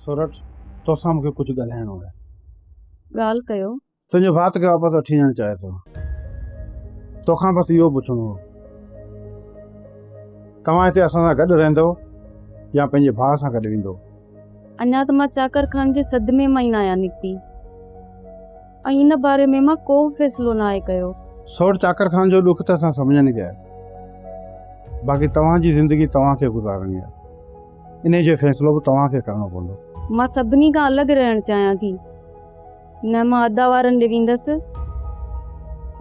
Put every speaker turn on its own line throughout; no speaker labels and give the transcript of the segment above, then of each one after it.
सोरठ तोसां मूंखे कुझु ॻाल्हाइणो आहे।
ॻाल्हि कयो।
तुंहिंजो भाउ खे वापसि वठी वञणु चाहे थो। तोखां बसि इहो पुछणो हो, तव्हां हिते असां सां गॾु रहंदो या पंहिंजे भाउ सां गॾु वेंदो?
अञा त मां चाकर खान जे सदमे मां ई न आहियां निकिती, ऐं हिन बारे में मां को फ़ैसिलो न आहे कयो।
सोरठ चाकर खान जो ॾुख त असां सम्झनि पिया, बाक़ी तव्हांजी ज़िंदगी तव्हांखे गुज़ारणी आहे, इन जो फ़ैसिलो बि तव्हांखे करणो पवंदो।
मां सभिनी खां अलॻि रहणु चाहियां थी, न मां अदा वारनि ॾे वेंदसि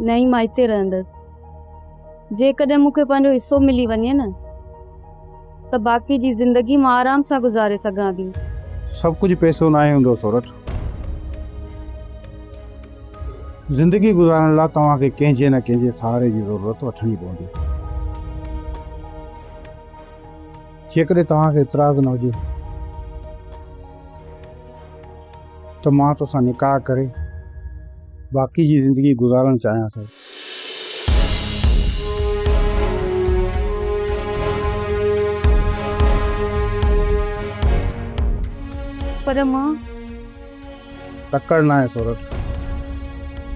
न ई मां हिते रहंदसि। जेकॾहिं मूंखे पंहिंजो हिसो मिली वञे न त बाक़ी जी ज़िंदगी मां आराम सां गुज़ारे सघां थी।
सभु कुझु पैसो न आहे हूंदो सोरठ, ज़िंदगी गुज़ारण लाइ तव्हांखे कंहिंजे न कंहिंजे सहारे जी ज़रूरत वठणी पवंदी। जेकॾहिं तव्हांखे इतराज़ न हुजे त मां तोसां निकाह करे बाक़ी जी ज़िंदगी गुज़ारणु चाहियां थो।
पर मां
तकड़ न आहे सोरठ,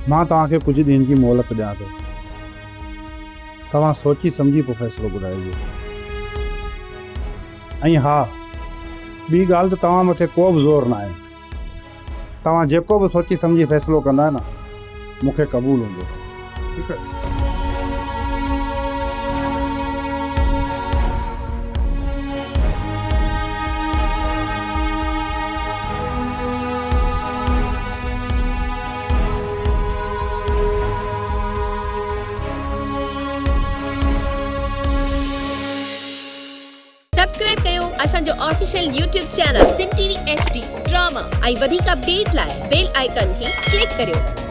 मां तव्हांखे कुझु ॾींहंनि जी मोहलत ॾियां थो। तव्हां सोची सम्झी पोइ फ़ैसिलो ॿुधाइजो। ऐं हा, ॿी ॻाल्हि त तव्हां मथे को बि ज़ोर न आहे, तव्हां जेको बि सोची सम्झी फ़ैसिलो कंदा न मूंखे क़बूल हूंदो। ठीकु आहे?
सब्सक्राइब कयो असांजो official YouTube channel Sindh TV HD drama ऐं वधीक अपडेट लाइ बेल आइकन खे क्लिक करियो।